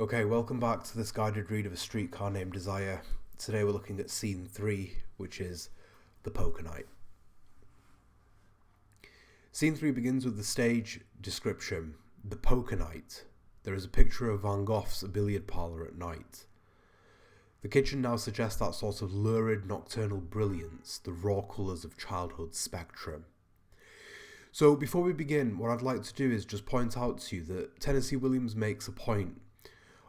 Okay, welcome back to this guided read of a streetcar named Desire. Today we're looking at scene 3, which is the poker night. Scene 3 begins with the stage description, the poker night. There is a picture of Van Gogh's billiard parlour at night. The kitchen now suggests that sort of lurid nocturnal brilliance, the raw colours of childhood's spectrum. So before we begin, what I'd like to do is just point out to you that Tennessee Williams makes a point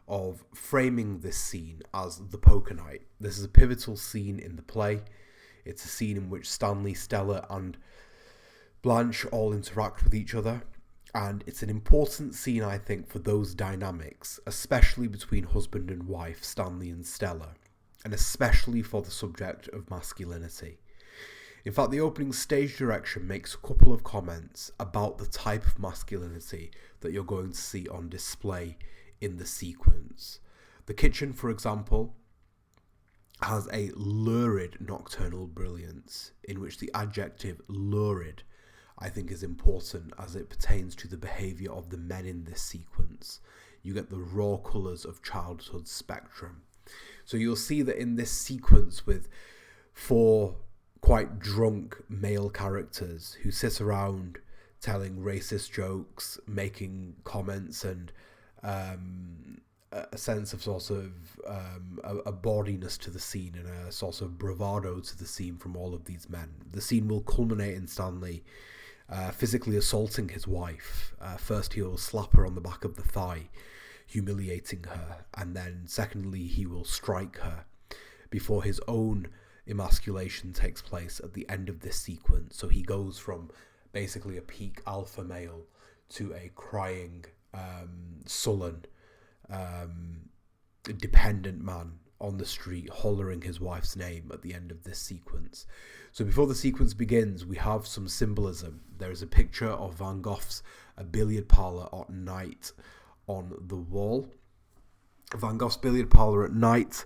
of framing this scene as the poker night. This is a pivotal scene in the play. It's a scene in which Stanley, Stella and Blanche all interact with each other, and it's an important scene, I think, for those dynamics, especially between husband and wife, Stanley and Stella, and especially for the subject of masculinity. In fact, the opening stage direction makes a couple of comments about the type of masculinity that you're going to see on display in the sequence. The kitchen, for example, has a lurid nocturnal brilliance, in which the adjective lurid, I think, is important as it pertains to the behaviour of the men in this sequence. You get the raw colours of childhood spectrum. So you'll see that in this sequence with 4 quite drunk male characters who sit around telling racist jokes, making comments, and a sense of sort of a bawdiness to the scene and a sort of bravado to the scene from all of these men. The scene will culminate in Stanley physically assaulting his wife. First he will slap her on the back of the thigh, humiliating her, and then secondly he will strike her before his own emasculation takes place at the end of this sequence. So he goes from basically a peak alpha male to a crying, sullen, dependent man on the street hollering his wife's name at the end of this sequence. So before the sequence begins, we have some symbolism. There is a picture of Van Gogh's A Billiard Parlour at Night on the wall. Van Gogh's billiard parlour at night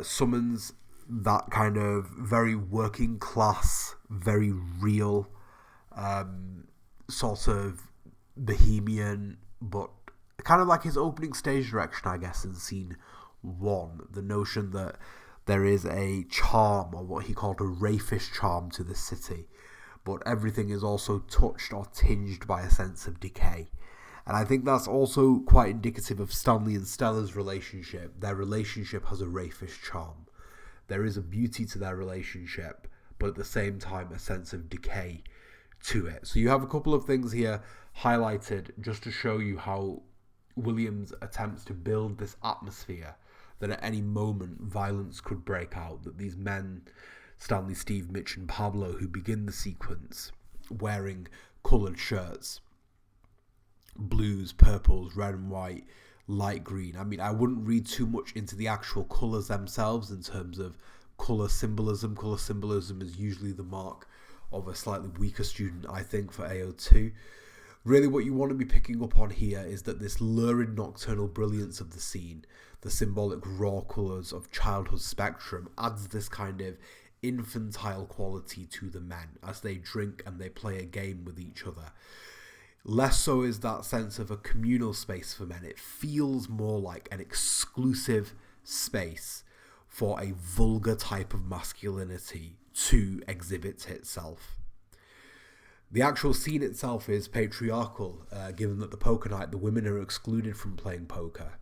summons that kind of very working class, very real, sort of bohemian, but kind of like his opening stage direction, I guess, in scene 1. The notion that there is a charm, or what he called a raffish charm, to the city, but everything is also touched or tinged by a sense of decay. And I think that's also quite indicative of Stanley and Stella's relationship. Their relationship has a raffish charm. There is a beauty to their relationship, but at the same time a sense of decay to it. So you have a couple of things here highlighted just to show you how Williams attempts to build this atmosphere that at any moment violence could break out, that these men, Stanley, Steve, Mitch and Pablo, who begin the sequence wearing coloured shirts, blues, purples, red and white, light green. I mean, I wouldn't read too much into the actual colours themselves in terms of colour symbolism. Colour symbolism is usually the mark of a slightly weaker student, I think, for AO2. Really what you want to be picking up on here is that this lurid nocturnal brilliance of the scene, the symbolic raw colours of childhood spectrum, adds this kind of infantile quality to the men as they drink and they play a game with each other. Less so is that sense of a communal space for men. It feels more like an exclusive space for a vulgar type of masculinity to exhibit itself. The actual scene itself is patriarchal, given that the poker night, the women are excluded from playing poker.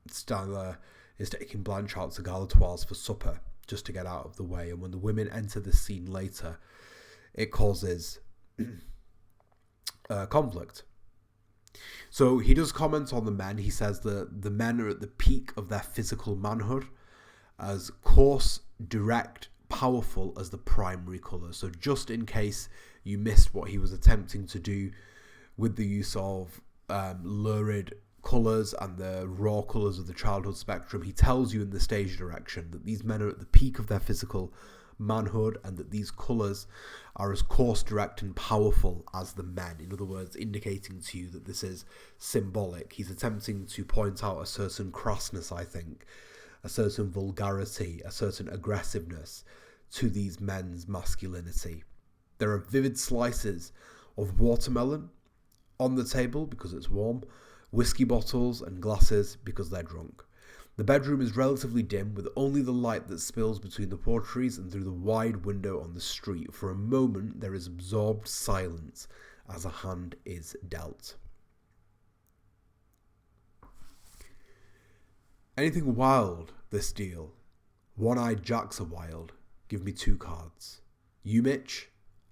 Stella is taking Blanche out to Galatoire's for supper, just to get out of the way, and when the women enter the scene later, it causes conflict. So he does comment on the men. He says that the men are at the peak of their physical manhood, as coarse, direct, powerful as the primary colour. So just in case you missed what he was attempting to do with the use of lurid colours and the raw colours of the childhood spectrum, he tells you in the stage direction that these men are at the peak of their physical manhood and that these colours are as coarse, direct and powerful as the men. In other words, indicating to you that this is symbolic. He's attempting to point out a certain crassness, I think, a certain vulgarity, a certain aggressiveness to these men's masculinity. There are vivid slices of watermelon on the table because it's warm, whiskey bottles and glasses because they're drunk. The bedroom is relatively dim, with only the light that spills between the portieres and through the wide window on the street. For a moment there is absorbed silence as a hand is dealt. Anything wild, this deal? One-eyed Jack's a wild. Give me 2 cards. You, Mitch?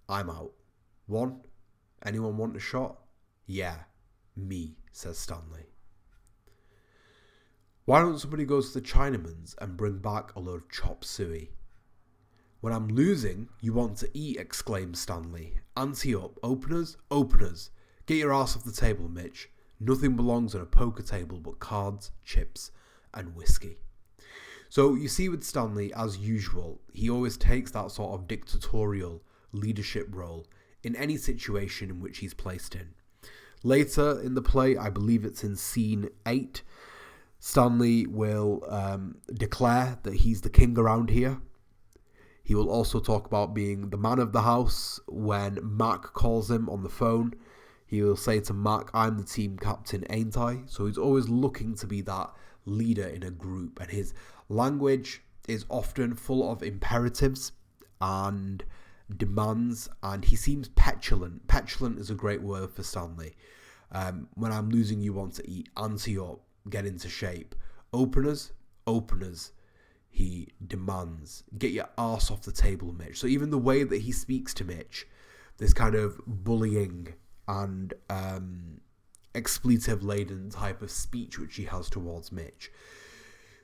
I'm out. 1? Anyone want a shot? Yeah, me, says Stanley. Why don't somebody go to the Chinaman's and bring back a load of chop suey? When I'm losing, you want to eat, exclaims Stanley. Ante up. Openers? Openers. Get your ass off the table, Mitch. Nothing belongs on a poker table but cards, chips, and whiskey. So you see with Stanley, as usual, he always takes that sort of dictatorial leadership role in any situation in which he's placed in. Later in the play, I believe it's in scene 8, Stanley will declare that he's the king around here. He will also talk about being the man of the house. When Mac calls him on the phone, he will say to Mac, I'm the team captain, ain't I? So he's always looking to be that leader in a group, and his language is often full of imperatives and demands, and he seems petulant. Petulant is a great word for Stanley. When I'm losing, you want to eat. Ante up. Get into shape. Openers? Openers. He demands. Get your arse off the table, Mitch. So even the way that he speaks to Mitch, this kind of bullying and expletive-laden type of speech which he has towards Mitch.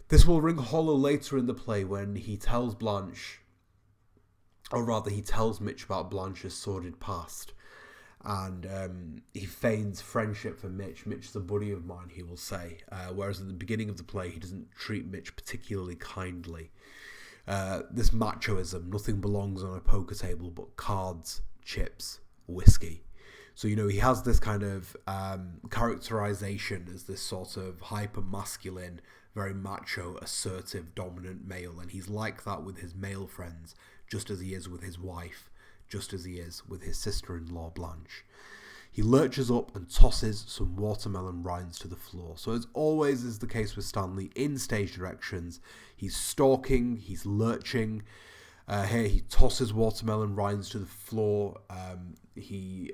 This will ring hollow later in the play when he tells Blanche, or rather he tells Mitch about Blanche's sordid past, and he feigns friendship for Mitch. Mitch is a buddy of mine, he will say, whereas at the beginning of the play he doesn't treat Mitch particularly kindly. This machoism, nothing belongs on a poker table but cards, chips, whiskey. So, he has this kind of characterization as this sort of hyper-masculine, very macho, assertive, dominant male. And he's like that with his male friends, just as he is with his wife, just as he is with his sister-in-law, Blanche. He lurches up and tosses some watermelon rinds to the floor. So as always is the case with Stanley, in stage directions, he's stalking, he's lurching. Here he tosses watermelon rinds to the floor. He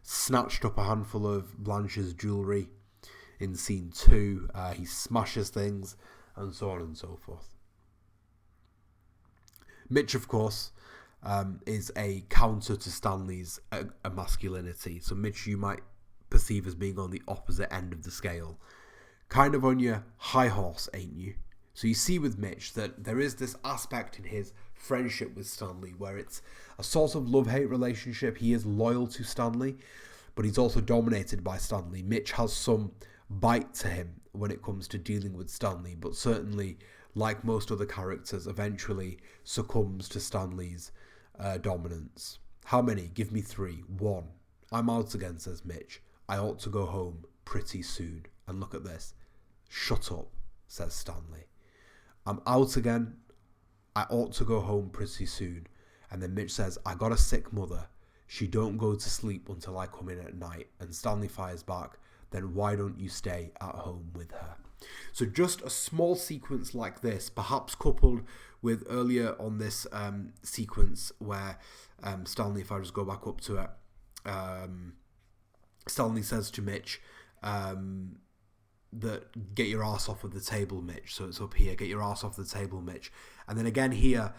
snatched up a handful of Blanche's jewellery in scene 2. He smashes things and so on and so forth. Mitch, of course, is a counter to Stanley's masculinity. So Mitch you might perceive as being on the opposite end of the scale. Kind of on your high horse, ain't you? So you see with Mitch that there is this aspect in his friendship with Stanley where it's a sort of love-hate relationship. He is loyal to Stanley, but he's also dominated by Stanley. Mitch has some bite to him when it comes to dealing with Stanley, but certainly, like most other characters, eventually succumbs to Stanley's dominance. How many? Give me 3. 1. I'm out again, says Mitch. I ought to go home pretty soon. And look at this. Shut up, says Stanley. I'm out again. I ought to go home pretty soon. And then Mitch says, I got a sick mother. She don't go to sleep until I come in at night. And Stanley fires back, then why don't you stay at home with her? So just a small sequence like this, perhaps coupled with earlier on this sequence where Stanley, if I just go back up to it, Stanley says to Mitch, that get your ass off of the table, Mitch. So it's up here, get your ass off the table, Mitch. And then again here,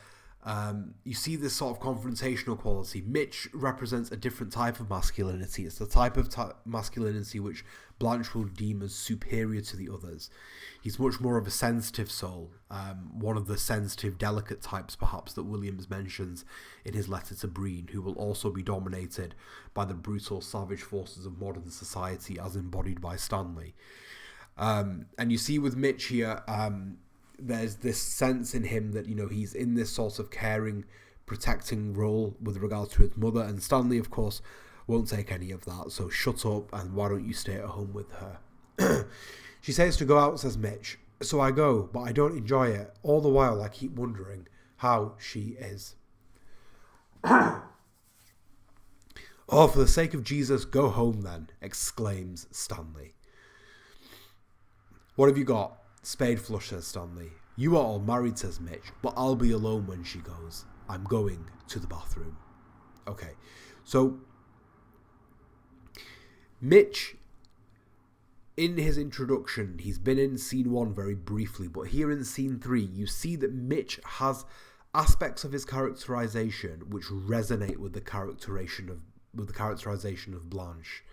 you see this sort of confrontational quality. Mitch represents a different type of masculinity. It's the type of masculinity which Blanche will deem as superior to the others. He's much more of a sensitive soul, one of the sensitive, delicate types perhaps that Williams mentions in his letter to Breen, who will also be dominated by the brutal, savage forces of modern society as embodied by Stanley. And you see with Mitch here, there's this sense in him that, he's in this sort of caring, protecting role with regards to his mother, and Stanley, of course, won't take any of that, so shut up and why don't you stay at home with her? She says to go out, says Mitch. So I go, but I don't enjoy it. All the while I keep wondering how she is. "Oh, for the sake of Jesus, go home then," exclaims Stanley. "What have you got?" "Spade flush," says Stanley. "You are all married," says Mitch, "but I'll be alone when she goes. I'm going to the bathroom." Okay, so Mitch, in his introduction, he's been in scene 1 very briefly, but here in scene 3, you see that Mitch has aspects of his characterization which resonate with the characterization of Blanche.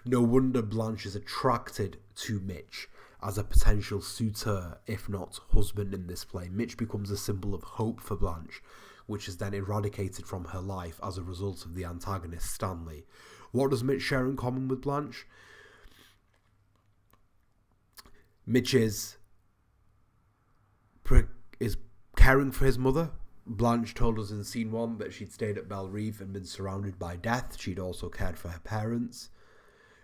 No wonder Blanche is attracted to Mitch as a potential suitor, if not husband, in this play. Mitch becomes a symbol of hope for Blanche, which is then eradicated from her life as a result of the antagonist, Stanley. What does Mitch share in common with Blanche? Mitch is caring for his mother. Blanche told us in scene 1 that she'd stayed at Belle Reve and been surrounded by death. She'd also cared for her parents.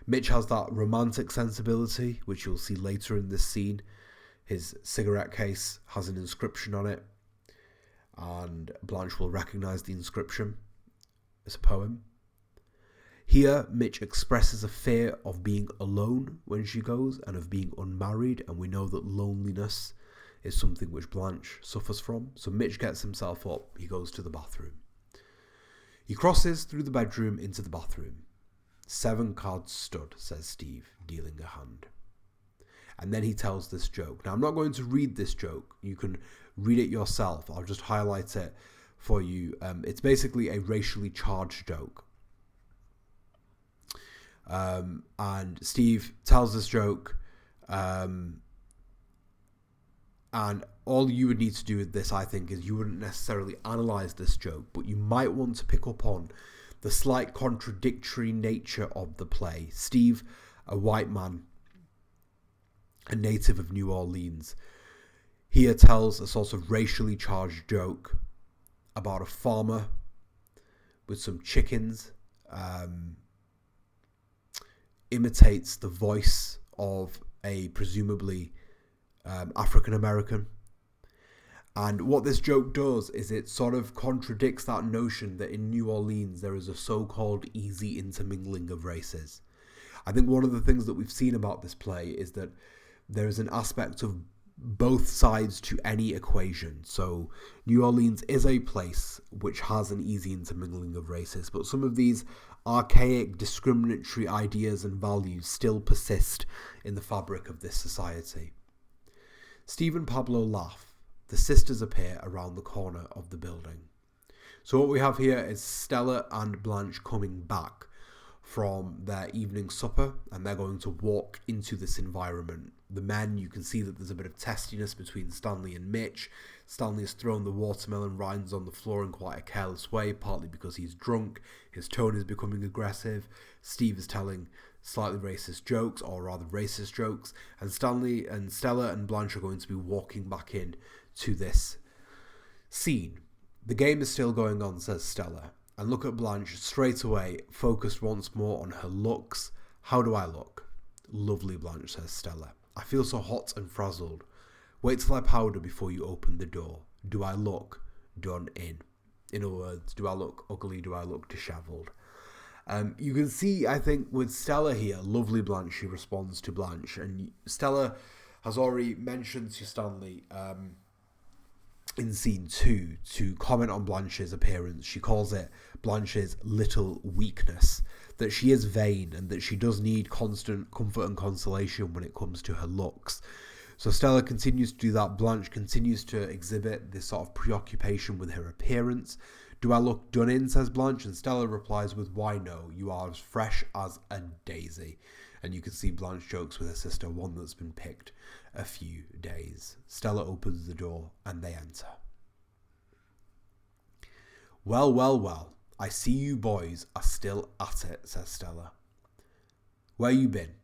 Mitch has that romantic sensibility, which you'll see later in this scene. His cigarette case has an inscription on it, and Blanche will recognise the inscription. It's a poem. Here, Mitch expresses a fear of being alone when she goes and of being unmarried, and we know that loneliness is something which Blanche suffers from. So Mitch gets himself up, he goes to the bathroom. He crosses through the bedroom into the bathroom. 7 cards stud, says Steve, dealing a hand. And then he tells this joke. Now, I'm not going to read this joke. You can read it yourself. I'll just highlight it for you. It's basically a racially charged joke. And Steve tells this joke, and all you would need to do with this, I think, is you wouldn't necessarily analyze this joke, but you might want to pick up on the slight contradictory nature of the play. Steve, a white man, a native of New Orleans, here tells a sort of racially charged joke about a farmer with some chickens, imitates the voice of a presumably African American. And what this joke does is it sort of contradicts that notion that in New Orleans there is a so-called easy intermingling of races. I think one of the things that we've seen about this play is that there is an aspect of both sides to any equation. So New Orleans is a place which has an easy intermingling of races, but some of these archaic discriminatory ideas and values still persist in the fabric of this society. Steve and Pablo laugh. The sisters appear around the corner of the building. So what we have here is Stella and Blanche coming back from their evening supper, and they're going to walk into this environment. The men, you can see that there's a bit of testiness between Stanley and Mitch. Stanley has thrown the watermelon rinds on the floor in quite a careless way, partly because he's drunk. His tone is becoming aggressive. Steve is telling slightly racist jokes, or rather racist jokes, and Stanley and Stella and Blanche are going to be walking back in to this scene. The game is still going on, says Stella, and look at Blanche straight away, focused once more on her looks. How do I look? Lovely, Blanche, says Stella. I feel so hot and frazzled. Wait till I powder before you open the door. Do I look done in? In other words, do I look ugly? Do I look dishevelled? You can see, I think, with Stella here, lovely Blanche, she responds to Blanche. And Stella has already mentioned to Stanley in scene 2 to comment on Blanche's appearance. She calls it Blanche's little weakness, that she is vain and that she does need constant comfort and consolation when it comes to her looks. So Stella continues to do that. Blanche continues to exhibit this sort of preoccupation with her appearance. Do I look done in, says Blanche, and Stella replies with, why no, you are as fresh as a daisy. And you can see Blanche jokes with her sister, one that's been picked a few days. Stella opens the door and they enter. Well, well, well, I see you boys are still at it, says Stella. Where you been?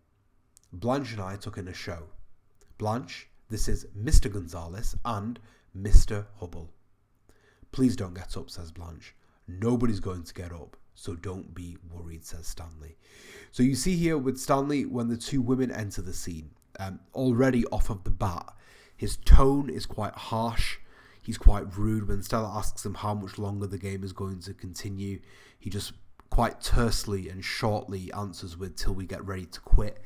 Blanche and I took in a show. Blanche, this is Mr. Gonzalez and Mr. Hubble. Please don't get up, says Blanche. Nobody's going to get up, so don't be worried, says Stanley. So you see here with Stanley, when the two women enter the scene, already off of the bat, his tone is quite harsh. He's quite rude. When Stella asks him how much longer the game is going to continue, he just quite tersely and shortly answers with "till we get ready to quit."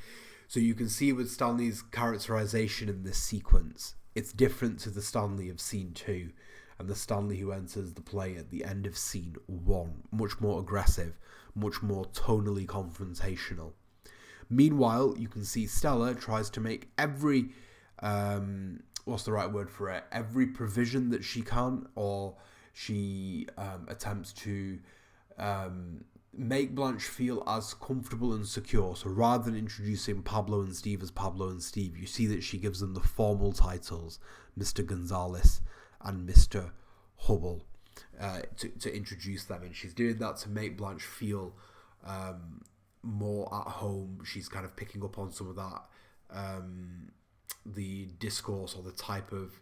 So you can see with Stanley's characterization in this sequence, it's different to the Stanley of scene 2 and the Stanley who enters the play at the end of scene 1. Much more aggressive, much more tonally confrontational. Meanwhile, you can see Stella tries to make every, what's the right word for it? Every provision that she can, or she attempts to make Blanche feel as comfortable and secure. So rather than introducing Pablo and Steve as Pablo and Steve, you see that she gives them the formal titles, Mr. Gonzalez and Mr. Hubble, to introduce them. And she's doing that to make Blanche feel more at home. She's kind of picking up on some of that, the discourse or the type of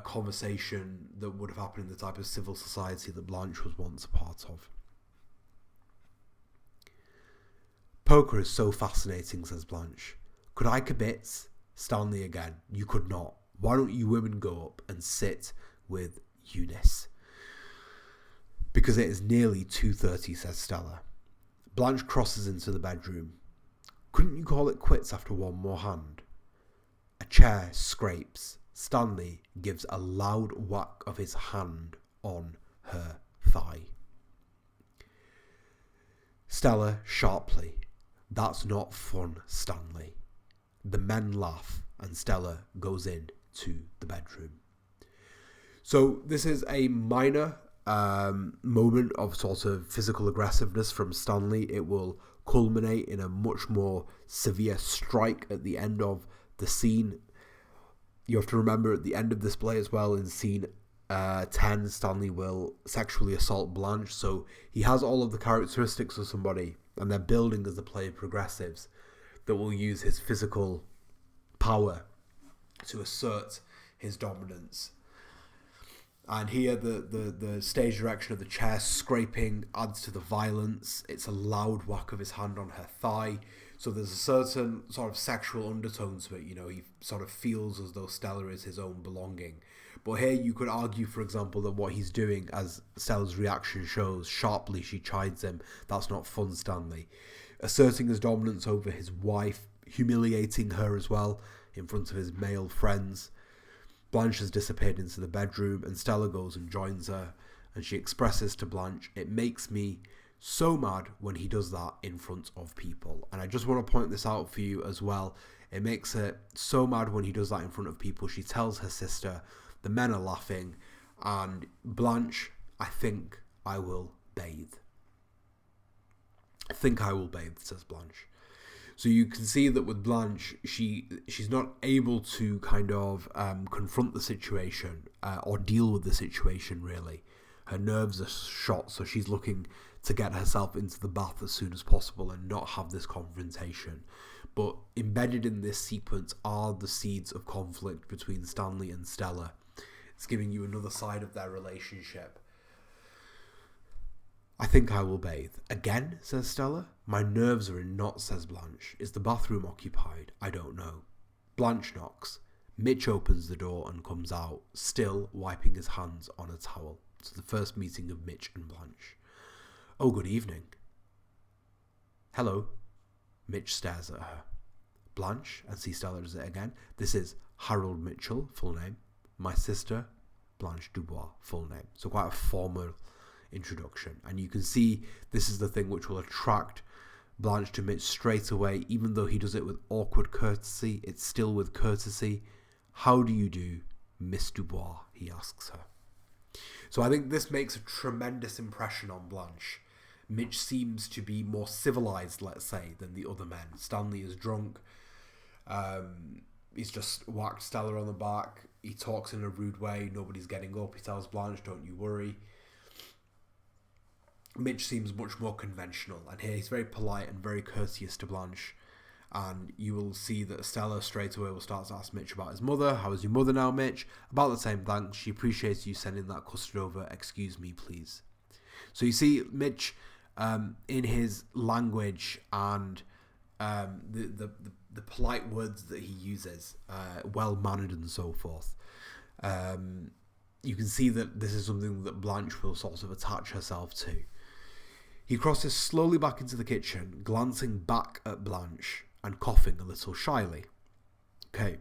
conversation that would have happened in the type of civil society that Blanche was once a part of. "Poker is so fascinating," says Blanche. "Could I kibitz?" Stanley again. "You could not. Why don't you women go up and sit with Eunice?" "Because it is nearly 2:30, says Stella. Blanche crosses into the bedroom. "Couldn't you call it quits after one more hand?" A chair scrapes. Stanley gives a loud whack of his hand on her thigh. Stella sharply. "That's not fun, Stanley." The men laugh and Stella goes in to the bedroom. So this is a minor moment of sort of physical aggressiveness from Stanley. It will culminate in a much more severe strike at the end of the scene. You have to remember at the end of this play as well, in scene 10, Stanley will sexually assault Blanche. So he has all of the characteristics of somebody, and they're building as the play progresses, that will use his physical power to assert his dominance. And here the stage direction of the chair scraping adds to the violence. It's a loud whack of his hand on her thigh. So there's a certain sort of sexual undertone to it. You know, he sort of feels as though Stella is his own belonging. But here you could argue, for example, that what he's doing, as Stella's reaction shows, sharply she chides him, "That's not fun, Stanley." Asserting his dominance over his wife, humiliating her as well in front of his male friends. Blanche has disappeared into the bedroom and Stella goes and joins her, and she expresses to Blanche, "It makes me so mad when he does that in front of people." And I just want to point this out for you as well. It makes her so mad when he does that in front of people. She tells her sister, the men are laughing, and Blanche, "I think I will bathe." "I think I will bathe," says Blanche. So you can see that with Blanche, she's not able to kind of confront the situation or deal with the situation, really. Her nerves are shot, so she's looking to get herself into the bath as soon as possible and not have this confrontation. But embedded in this sequence are the seeds of conflict between Stanley and Stella. It's giving you another side of their relationship. "I think I will bathe." "Again?" says Stella. "My nerves are in knots," says Blanche. "Is the bathroom occupied?" "I don't know." Blanche knocks. Mitch opens the door and comes out, still wiping his hands on a towel. It's the first meeting of Mitch and Blanche. "Oh, good evening." "Hello." Mitch stares at her. "Blanche," and see Stella does it again. "This is Harold Mitchell, full name. My sister, Blanche Dubois, full name." So quite a formal introduction. And you can see this is the thing which will attract Blanche to Mitch straight away. Even though he does it with awkward courtesy, it's still with courtesy. "How do you do, Miss Dubois?" he asks her. So I think this makes a tremendous impression on Blanche. Mitch seems to be more civilized, let's say, than the other men. Stanley is drunk. He's just whacked Stella on the back. He talks in a rude way. Nobody's getting up. He tells Blanche, "Don't you worry." Mitch seems much more conventional, and here he's very polite and very courteous to Blanche. And you will see that Stella straight away will start to ask Mitch about his mother. "How is your mother now, Mitch?" "About the same, thanks. She appreciates you sending that custard over. Excuse me, please." So you see Mitch in his language and the polite words that he uses, well-mannered and so forth. You can see that this is something that Blanche will sort of attach herself to. He crosses slowly back into the kitchen, glancing back at Blanche and coughing a little shyly. Okay.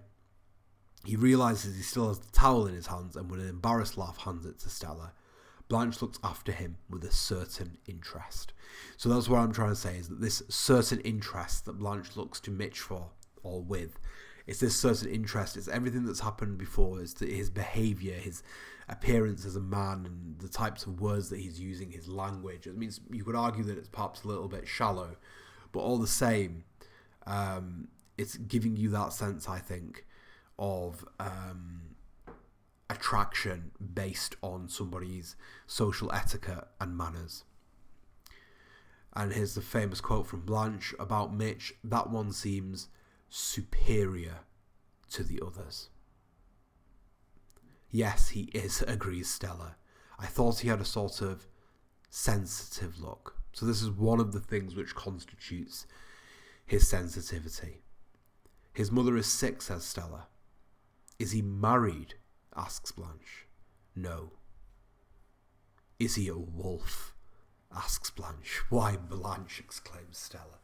He realises he still has the towel in his hands and with an embarrassed laugh hands it to Stella. Blanche looks after him with a certain interest. So that's what I'm trying to say, is that this certain interest that Blanche looks to Mitch for, or with, it's this certain interest, it's everything that's happened before, it's his behaviour, his appearance as a man, and the types of words that he's using, his language. It means you could argue that it's perhaps a little bit shallow, but all the same, it's giving you that sense, I think, of attraction based on somebody's social etiquette and manners. And here's the famous quote from Blanche about Mitch: "That one seems superior to the others." Yes, he is, agrees Stella. I thought he had a sort of sensitive look. So this is one of the things which constitutes his sensitivity. His mother is sick, says Stella. Is he married? Asks Blanche. No. Is he a wolf? Asks Blanche. Why, Blanche, exclaims Stella.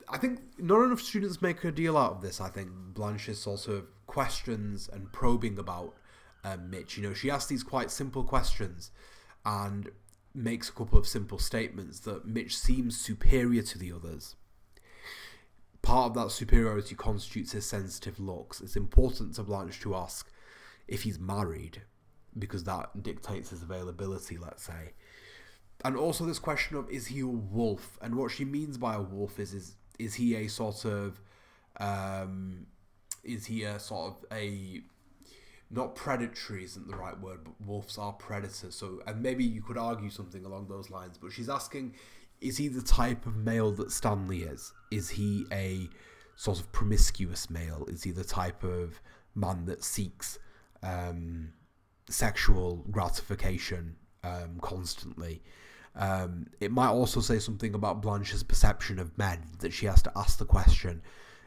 I think not enough students make a deal out of this. I think Blanche's sort of questions and probing about Mitch. She asks these quite simple questions and makes a couple of simple statements that Mitch seems superior to the others. Part of that superiority constitutes his sensitive looks. It's important to Blanche to ask if he's married, because that dictates his availability, let's say. And also this question of, is he a wolf? And what she means by a wolf is he a sort of, not predatory isn't the right word, but wolves are predators. So, and maybe you could argue something along those lines, but she's asking, is he the type of male that Stanley is? Is he a sort of promiscuous male? Is he the type of man that seeks sexual gratification constantly? It might also say something about Blanche's perception of men, that she has to ask the question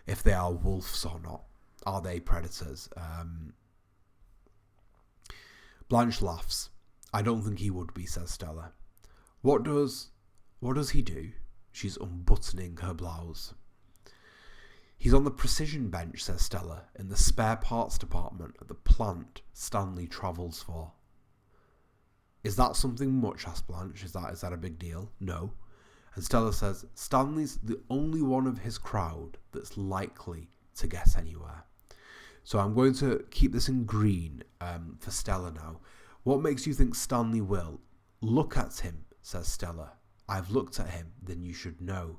if they are wolves or not. Are they predators? Blanche laughs. I don't think he would be, says Stella. What does he do? She's unbuttoning her blouse. He's on the precision bench, says Stella, in the spare parts department at the plant Stanley travels for. Is that something much, asks Blanche. Is that a big deal? No. And Stella says, Stanley's the only one of his crowd that's likely to get anywhere. So I'm going to keep this in green for Stella now. What makes you think Stanley will? Look at him, says Stella. I've looked at him, then you should know.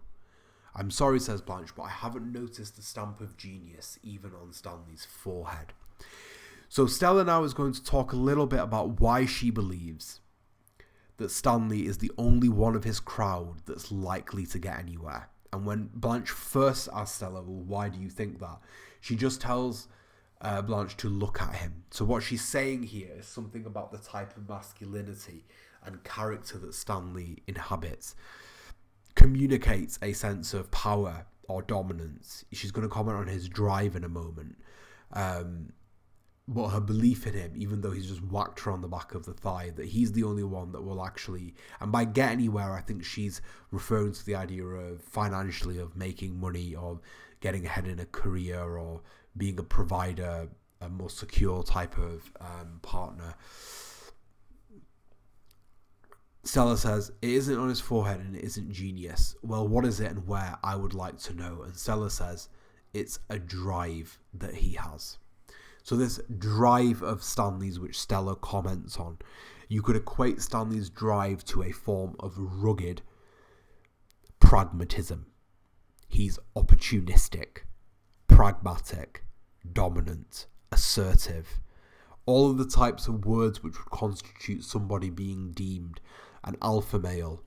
I'm sorry, says Blanche, but I haven't noticed the stamp of genius even on Stanley's forehead. So Stella now is going to talk a little bit about why she believes that Stanley is the only one of his crowd that's likely to get anywhere. And when Blanche first asks Stella, well, why do you think that? She just tells Blanche to look at him. So what she's saying here is something about the type of masculinity and character that Stanley inhabits. Communicates a sense of power or dominance. She's going to comment on his drive in a moment. But her belief in him, even though he's just whacked her on the back of the thigh, that he's the only one that will actually, and by get anywhere, I think she's referring to the idea of financially, of making money, or getting ahead in a career, or being a provider, a more secure type of partner. Stella says, it isn't on his forehead and it isn't genius. Well, what is it and where? I would like to know. And Stella says, it's a drive that he has. So this drive of Stanley's, which Stella comments on, you could equate Stanley's drive to a form of rugged pragmatism. He's opportunistic, pragmatic, dominant, assertive. All of the types of words which would constitute somebody being deemed an alpha male.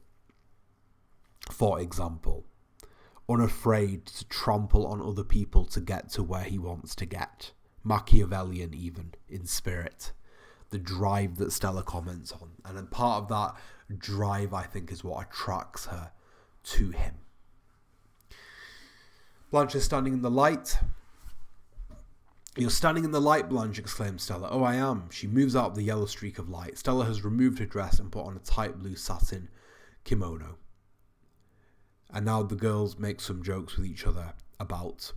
For example, unafraid to trample on other people to get to where he wants to get. Machiavellian even in spirit. The drive that Stella comments on. And then part of that drive, I think, is what attracts her to him. Blanche is standing in the light. You're standing in the light, Blanche, exclaims Stella. Oh, I am. She moves out of the yellow streak of light. Stella has removed her dress and put on a tight blue satin kimono. And now the girls make some jokes with each other about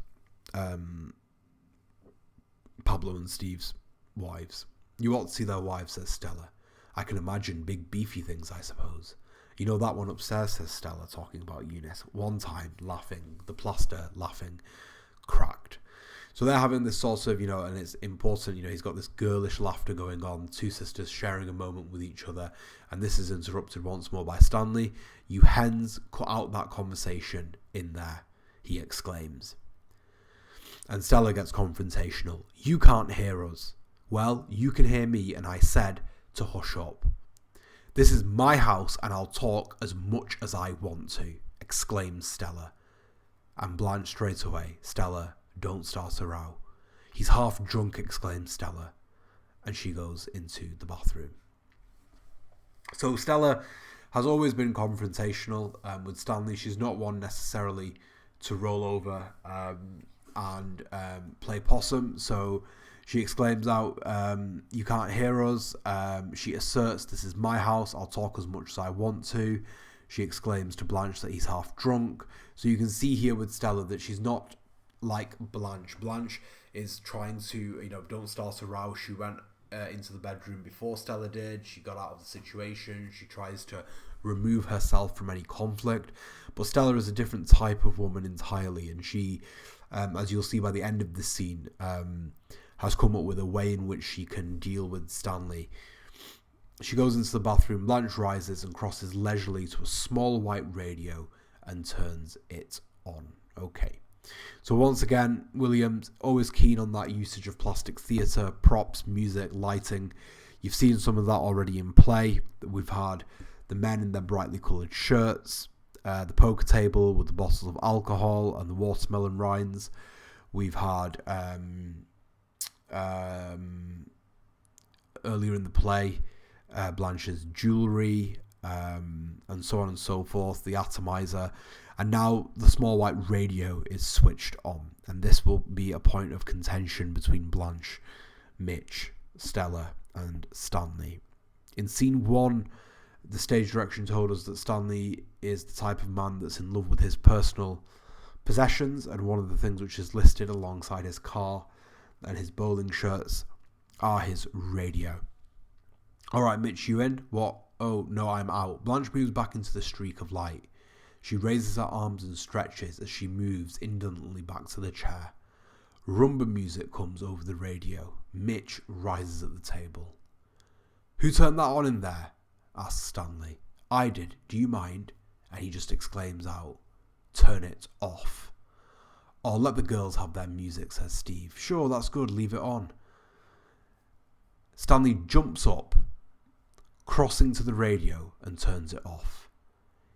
Pablo and Steve's wives. You ought to see their wives, says Stella. I can imagine big beefy things, I suppose. You know that one upstairs, says Stella, talking about Eunice. One time, laughing, the plaster laughing, cracked. So they're having this sort of, and it's important, he's got this girlish laughter going on, two sisters sharing a moment with each other, and this is interrupted once more by Stanley. You hens, cut out that conversation in there, he exclaims. And Stella gets confrontational. You can't hear us. Well, you can hear me, and I said to hush up. This is my house, and I'll talk as much as I want to, exclaims Stella. And Blanche straight away, Stella, don't start a row. He's half drunk, exclaims Stella. And she goes into the bathroom. So Stella has always been confrontational with Stanley. She's not one necessarily to roll over and play possum. So she exclaims out, you can't hear us. She asserts, this is my house. I'll talk as much as I want to. She exclaims to Blanche that he's half drunk. So you can see here with Stella that she's not like Blanche. Blanche is trying to, don't start a row. She went into the bedroom before Stella did. She got out of the situation. She tries to remove herself from any conflict. But Stella is a different type of woman entirely. And she, as you'll see by the end of this scene, has come up with a way in which she can deal with Stanley. She goes into the bathroom. Blanche rises and crosses leisurely to a small white radio and turns it on. Okay. So once again, Williams always keen on that usage of plastic theatre, props, music, lighting. You've seen some of that already in play. We've had the men in their brightly coloured shirts, the poker table with the bottles of alcohol and the watermelon rinds. We've had earlier in the play Blanche's jewellery and so on and so forth, the atomizer. And now the small white radio is switched on. And this will be a point of contention between Blanche, Mitch, Stella and Stanley. In scene 1, the stage direction told us that Stanley is the type of man that's in love with his personal possessions. And one of the things which is listed alongside his car and his bowling shirts are his radio. Alright, Mitch, you in? What? Oh, no, I'm out. Blanche moves back into the streak of light. She raises her arms and stretches as she moves indolently back to the chair. Rumba music comes over the radio. Mitch rises at the table. Who turned that on in there? Asks Stanley. I did. Do you mind? And he just exclaims out, turn it off. Oh, let the girls have their music, says Steve. Sure, that's good. Leave it on. Stanley jumps up, crossing to the radio and turns it off.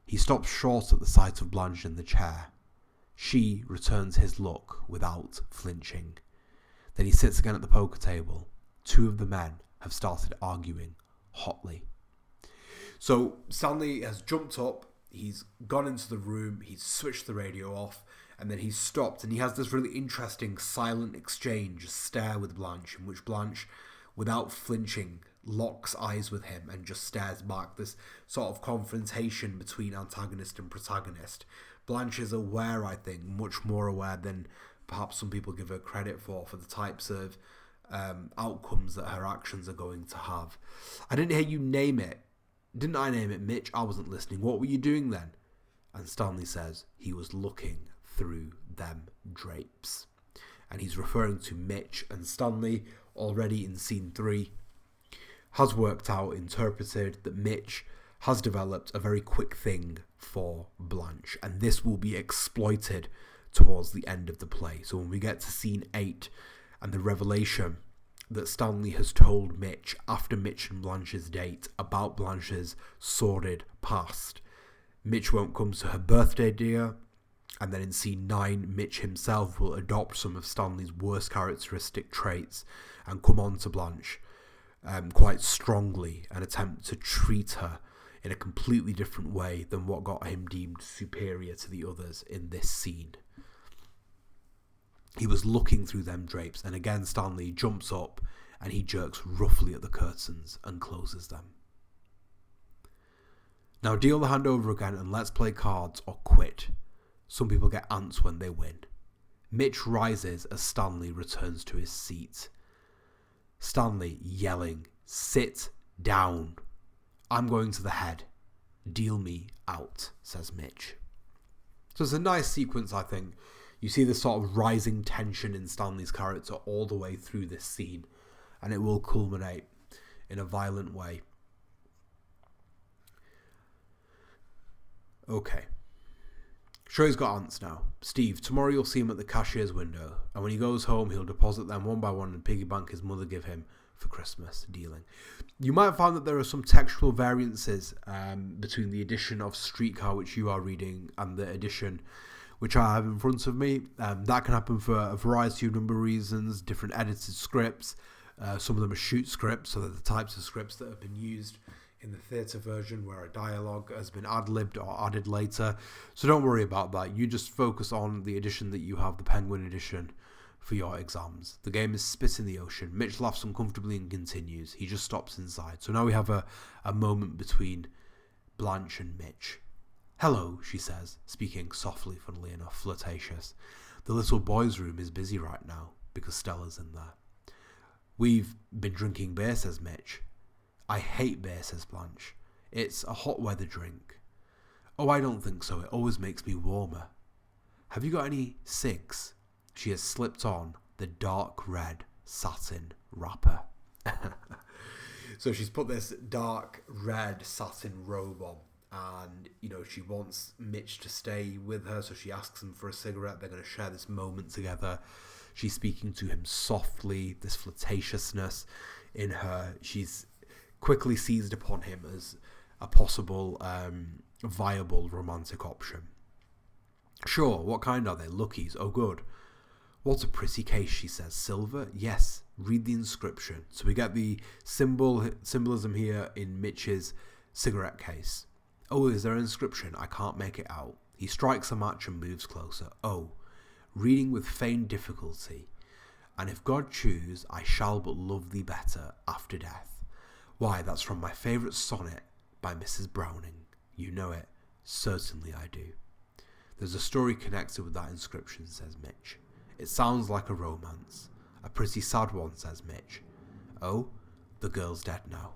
He stops short at the sight of Blanche in the chair. She returns his look without flinching. Then he sits again at the poker table. Two of the men have started arguing hotly. So Stanley has jumped up, he's gone into the room, he's switched the radio off, and then he's stopped, and he has this really interesting silent exchange, a stare with Blanche, in which Blanche, without flinching, locks eyes with him and just stares back. This sort of confrontation between antagonist and protagonist. Blanche is aware, I think, much more aware than perhaps some people give her credit for the types of outcomes that her actions are going to have. I didn't hear you name it. Didn't I name it, Mitch? I wasn't listening. What were you doing then? And Stanley says he was looking through them drapes. And he's referring to Mitch, and Stanley, already in scene 3, has worked out, interpreted that Mitch has developed a very quick thing for Blanche, and this will be exploited towards the end of the play. So when we get to scene 8 and the revelation that Stanley has told Mitch after Mitch and Blanche's date about Blanche's sordid past, Mitch won't come to her birthday dinner, and then in scene 9 Mitch himself will adopt some of Stanley's worst characteristic traits and come on to Blanche quite strongly and attempt to treat her in a completely different way than what got him deemed superior to the others in this scene. He was looking through them drapes, and again Stanley jumps up and he jerks roughly at the curtains and closes them. Now deal the hand over again and let's play cards or quit. Some people get ants when they win. Mitch rises as Stanley returns to his seat. Stanley yelling, "Sit down. I'm going to the head. Deal me out," says Mitch. So it's a nice sequence, I think. You see the sort of rising tension in Stanley's character all the way through this scene, and it will culminate in a violent way. Okay. Sure, he's got ants now. Steve, tomorrow you'll see him at the cashier's window, and when he goes home, he'll deposit them one by one and piggy bank his mother give him for Christmas. Dealing. You might find that there are some textual variances between the edition of Streetcar, which you are reading, and the edition which I have in front of me. That can happen for a variety of number of reasons, different edited scripts. Some of them are shoot scripts, so they're the types of scripts that have been used in the theatre version where a dialogue has been ad-libbed or added later. So don't worry about that. You just focus on the edition that you have, the Penguin edition, for your exams. The game is spit in the ocean. Mitch laughs uncomfortably and continues. He just stops inside. So now we have a moment between Blanche and Mitch. "Hello," she says, speaking softly, funnily enough, flirtatious. "The little boy's room is busy right now because Stella's in there." "We've been drinking beer," says Mitch. "I hate beer," says Blanche. "It's a hot weather drink." "Oh, I don't think so. It always makes me warmer." "Have you got any cigs?" She has slipped on the dark red satin wrapper. So she's put this dark red satin robe on, and she wants Mitch to stay with her, so she asks him for a cigarette. They're going to share this moment together. She's speaking to him softly, this flirtatiousness in her. She's quickly seized upon him as a possible viable romantic option. "Sure, what kind are they? Luckies? Oh, good. What a pretty case," she says. "Silver? Yes. Read the inscription." So we get the symbolism here in Mitch's cigarette case. "Oh, is there an inscription? I can't make it out." He strikes a match and moves closer. "Oh, reading with feigned difficulty. And if God choose, I shall but love thee better after death. Why, that's from my favourite sonnet by Mrs. Browning. You know it." "Certainly I do." "There's a story connected with that inscription," says Mitch. "It sounds like a romance. A pretty sad one," says Mitch. "Oh, the girl's dead now."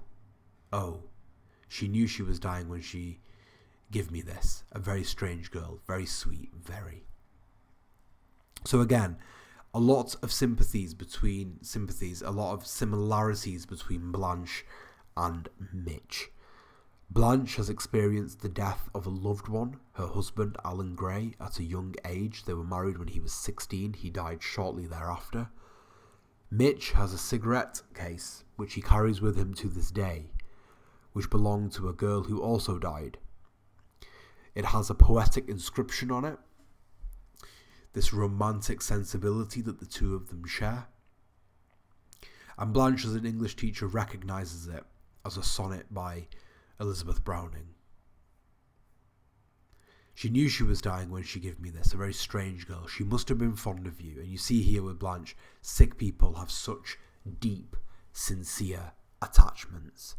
"Oh, she knew she was dying when she gave me this. A very strange girl, very sweet, very." So again, a lot of sympathies, a lot of similarities between Blanche and Mitch. Blanche has experienced the death of a loved one, her husband Alan Gray, at a young age. They were married when he was 16. He died shortly thereafter. Mitch has a cigarette case, which he carries with him to this day, which belonged to a girl who also died. It has a poetic inscription on it, this romantic sensibility that the two of them share. And Blanche, as an English teacher, recognises it as a sonnet by Elizabeth Browning. "She knew she was dying when she gave me this, a very strange girl. She must have been fond of you." And you see here with Blanche, sick people have such deep, sincere attachments.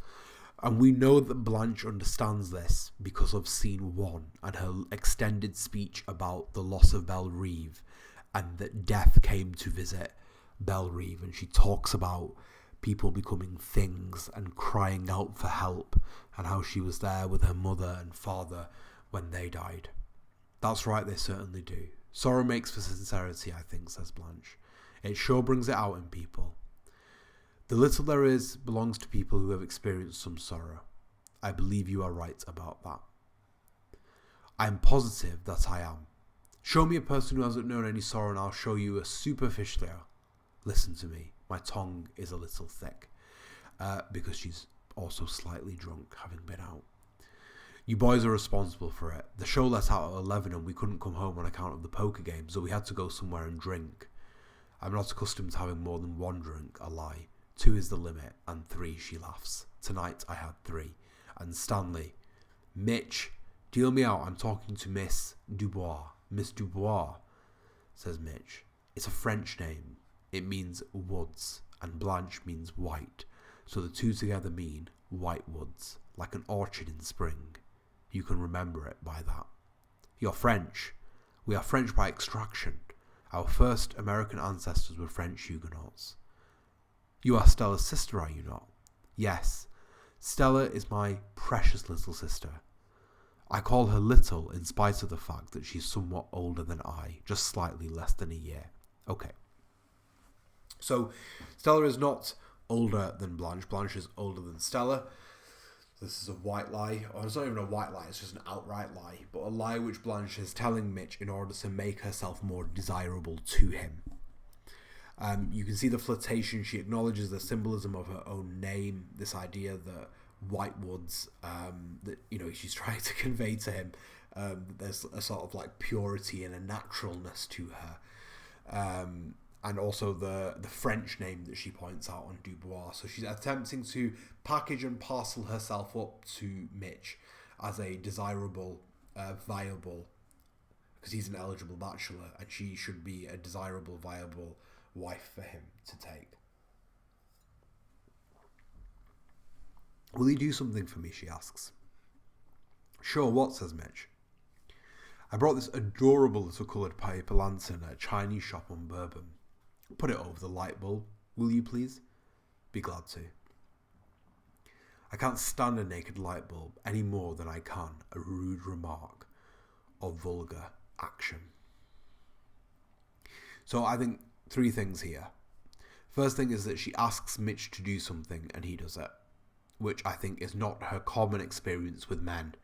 And we know that Blanche understands this because of scene 1 and her extended speech about the loss of Belle-Reve and that death came to visit Belle-Reve. And she talks about people becoming things and crying out for help and how she was there with her mother and father when they died. "That's right, they certainly do. Sorrow makes for sincerity, I think," says Blanche. "It sure brings it out in people. The little there is belongs to people who have experienced some sorrow. I believe you are right about that." "I am positive that I am. Show me a person who hasn't known any sorrow and I'll show you a superficial. Listen to me. My tongue is a little thick." Because she's also slightly drunk, having been out. "You boys are responsible for it. The show let out at 11 and we couldn't come home on account of the poker game, so we had to go somewhere and drink. I'm not accustomed to having more than one drink, a lie. 2 is the limit, and 3, she laughs. Tonight I had 3. And Stanley, Mitch, deal me out. I'm talking to Miss Dubois. Miss Dubois, says Mitch. It's a French name. It means woods, and Blanche means white. So the two together mean white woods, like an orchard in spring. You can remember it by that. You're French. We are French by extraction. Our first American ancestors were French Huguenots. You are Stella's sister, are you not? Yes. Stella is my precious little sister. I call her little in spite of the fact that she's somewhat older than I, just slightly less than a year. Okay. So, Stella is not older than Blanche. Blanche is older than Stella. This is a white lie, or it's not even a white lie, it's just an outright lie, but a lie which Blanche is telling Mitch in order to make herself more desirable to him. You can see the flirtation. She acknowledges the symbolism of her own name, this idea that Whitewoods, that, you know, she's trying to convey to him, there's a sort of like purity and a naturalness to her. And also the French name that she points out on Dubois. So she's attempting to package and parcel herself up to Mitch as a desirable, viable, because he's an eligible bachelor, and she should be a desirable, viable wife for him to take. Will you do something for me, she asks. Sure, what, says Mitch. I brought this adorable little coloured paper lantern at a Chinese shop on Bourbon. Put it over the light bulb, will you please? Be glad to. I can't stand a naked light bulb any more than I can a rude remark or vulgar action. So I think 3 things here. First thing is that she asks Mitch to do something and he does it, which I think is not her common experience with men,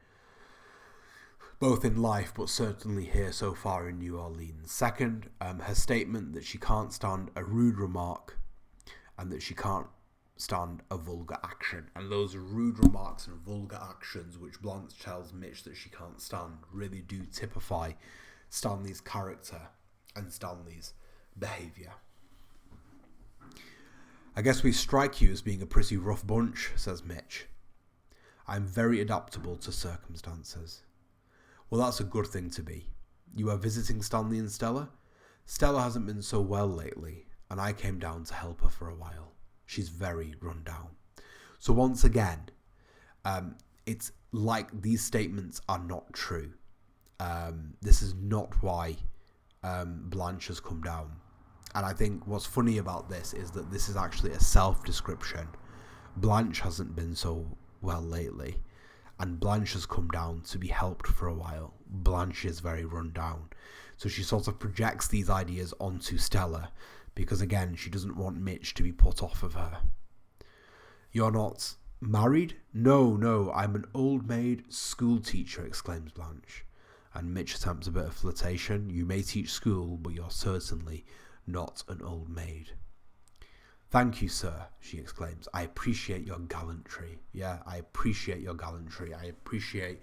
both in life but certainly here so far in New Orleans. Second, her statement that she can't stand a rude remark and that she can't stand a vulgar action. And those rude remarks and vulgar actions which Blanche tells Mitch that she can't stand really do typify Stanley's character and Stanley's behaviour. I guess we strike you as being a pretty rough bunch, says Mitch. I'm very adaptable to circumstances. Well, that's a good thing to be. You are visiting Stanley and Stella? Stella hasn't been so well lately, and I came down to help her for a while. She's very run down. So once again, it's like these statements are not true. This is not why Blanche has come down. And I think what's funny about this is that this is actually a self-description. Blanche hasn't been so well lately, and Blanche has come down to be helped for a while. Blanche is very run down. So she sort of projects these ideas onto Stella because, again, she doesn't want Mitch to be put off of her. You're not married? No, I'm an old maid school teacher, exclaims Blanche. And Mitch attempts a bit of flirtation. You may teach school, but you're certainly not an old maid. Thank you, sir, she exclaims. I appreciate your gallantry. Yeah, I appreciate your gallantry. I appreciate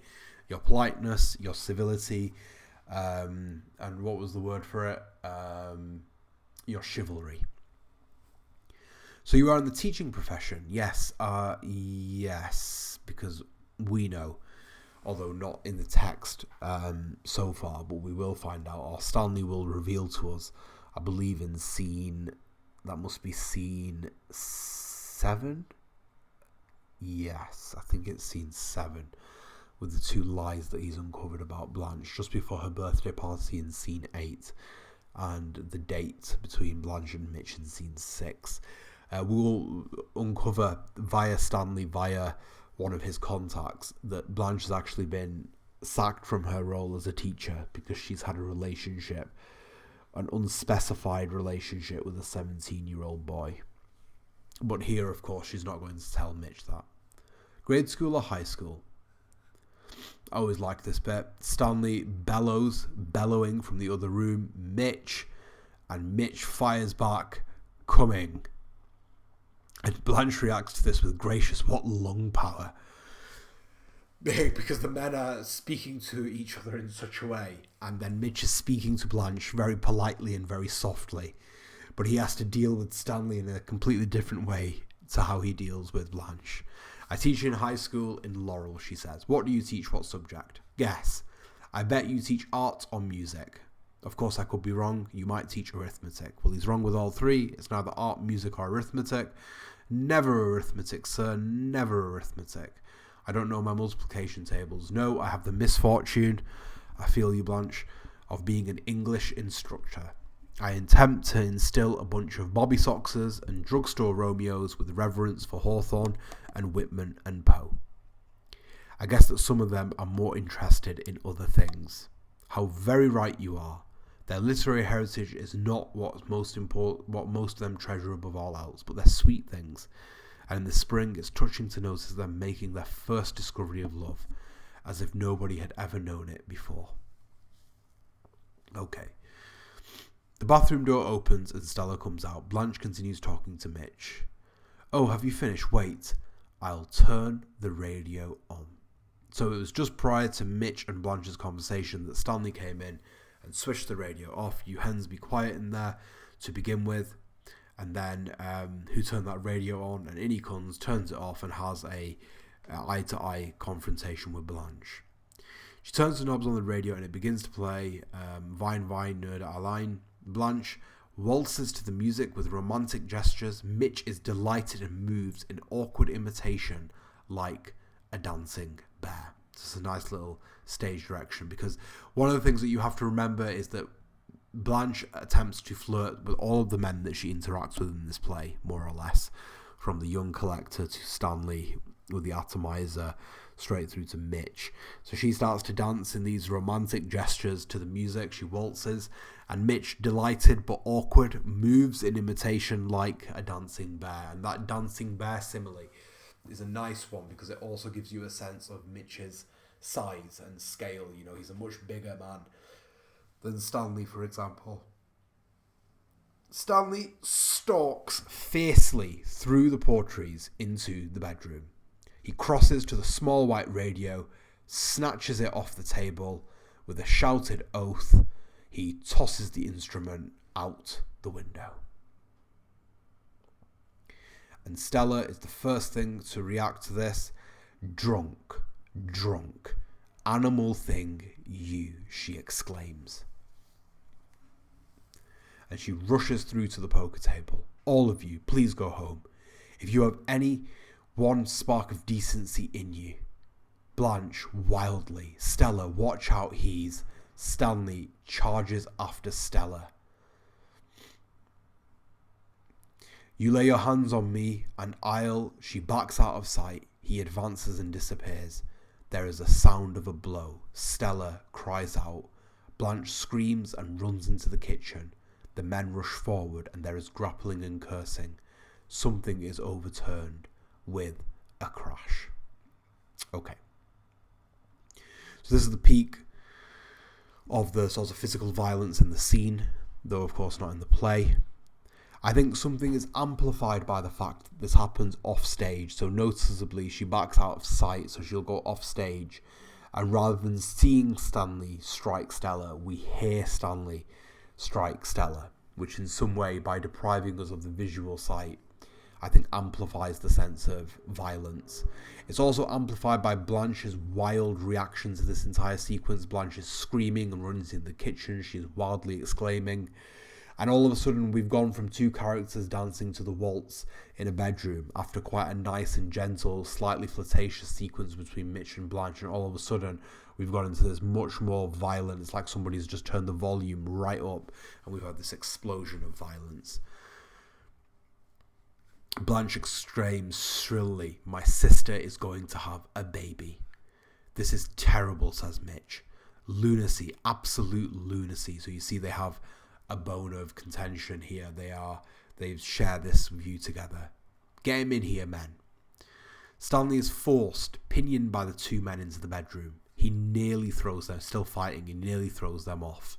your politeness, your civility, and what was the word for it? Your chivalry. So you are in the teaching profession? Yes, yes, because we know, although not in the text so far, but we will find out, or Stanley will reveal to us, I believe in scene, that must be scene 7? Yes, I think it's scene 7, with the 2 lies that he's uncovered about Blanche just before her birthday party in scene 8, and the date between Blanche and Mitch in scene 6. We will uncover via Stanley, via one of his contacts, that Blanche has actually been sacked from her role as a teacher because she's had a relationship, an unspecified relationship with a 17-year-old boy. But here, of course, she's not going to tell Mitch that. Grade school or high school? I always like this bit. Stanley bellowing from the other room, Mitch, and Mitch fires back, coming. And Blanche reacts to this with gracious, what lung power. Because the men are speaking to each other in such a way, and then Mitch is speaking to Blanche very politely and very softly, but he has to deal with Stanley in a completely different way to how he deals with Blanche. I teach in high school in Laurel, she says. What do you teach? What subject? Guess. I bet you teach art or music. Of course, I could be wrong. You might teach arithmetic. Well, he's wrong with all 3. It's neither art, music, or arithmetic. Never arithmetic, sir. Never arithmetic. I don't know my multiplication tables. No, I have the misfortune, I feel you, Blanche, of being an English instructor. I attempt to instill a bunch of Bobby Soxers and drugstore Romeos with reverence for Hawthorne and Whitman and Poe. I guess that some of them are more interested in other things. How very right you are. Their literary heritage is not what most of them treasure above all else, but their sweet things. And in the spring, it's touching to notice them making their first discovery of love, as if nobody had ever known it before. Okay. The bathroom door opens and Stella comes out. Blanche continues talking to Mitch. Oh, have you finished? Wait. I'll turn the radio on. So it was just prior to Mitch and Blanche's conversation that Stanley came in and switched the radio off. You hens be quiet in there to begin with. And then who turned that radio on? And in he comes, turns it off and has a eye-to-eye confrontation with Blanche. She turns the knobs on the radio and it begins to play Vine Vine Nerd Allein. Blanche waltzes to the music with romantic gestures. Mitch is delighted and moves in awkward imitation like a dancing bear. It's a nice little stage direction, because one of the things that you have to remember is that Blanche attempts to flirt with all of the men that she interacts with in this play, more or less, from the young collector to Stanley with the atomizer, straight through to Mitch. So she starts to dance in these romantic gestures to the music. She waltzes, and Mitch, delighted but awkward, moves in imitation like a dancing bear. And that dancing bear simile is a nice one, because it also gives you a sense of Mitch's size and scale. You know, he's a much bigger man than Stanley, for example. Stanley stalks fiercely through the portries into the bedroom. He crosses to the small white radio, snatches it off the table. With a shouted oath, he tosses the instrument out the window. And Stella is the first thing to react to this. Drunk, animal thing, you, she exclaims. And she rushes through to the poker table. All of you, please go home. If you have any one spark of decency in you. Blanche, wildly. Stella, watch out, he's. Stanley charges after Stella. You lay your hands on me, and she backs out of sight. He advances and disappears. There is a sound of a blow. Stella cries out. Blanche screams and runs into the kitchen. The men rush forward, and there is grappling and cursing. Something is overturned with a crash. Okay. So this is the peak of the sort of physical violence in the scene, though of course not in the play. I think something is amplified by the fact that this happens off stage. So noticeably she backs out of sight, so she'll go off stage, and rather than seeing Stanley strike Stella, we hear Stanley strike Stella, which in some way, by depriving us of the visual sight, I think amplifies the sense of violence. It's also amplified by Blanche's wild reaction to this entire sequence. Blanche is screaming and runs into the kitchen. She's wildly exclaiming. And all of a sudden, we've gone from two characters dancing to the waltz in a bedroom after quite a nice and gentle, slightly flirtatious sequence between Mitch and Blanche. And all of a sudden, we've gone into this much more violent. It's like somebody's just turned the volume right up, and we've had this explosion of violence. Blanche exclaims shrilly, "My sister is going to have a baby." "This is terrible," says Mitch. Lunacy, absolute lunacy. So you see they have a bone of contention here. They've shared this view together. "Get him in here, men." Stanley is forced, pinioned by the two men, into the bedroom. He nearly throws them, still fighting, he nearly throws them off.